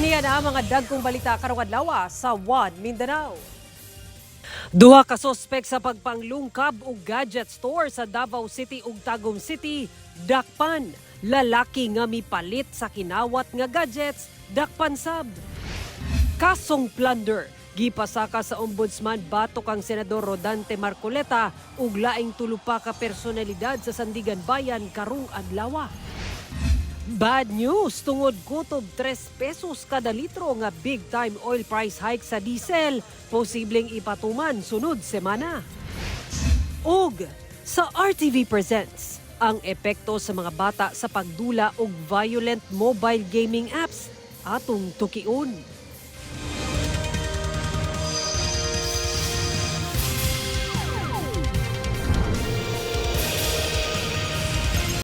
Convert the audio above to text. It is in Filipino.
Aniya na mga dagkong balita karong adlaw sa One Mindanao. Duha ka sospek sa pagpanglungkab og gadget store sa Davao City ug Tagum City, dakpan. Lalaki nga mipalit sa kinawat nga gadgets, dakpan sab. Kasong plunder, gipasaka sa Ombudsman batok ang Senador Rodante Marcoleta ug laing tulo pa ka personalidad sa Sandigan Bayan karong adlaw. Bad news tungod kutob 3 pesos kada litro nga big time oil price hike sa diesel, posibleng ipatuman sunod semana. Ug sa RTV Presents, ang epekto sa mga bata sa pagdula og violent mobile gaming apps atong tukion.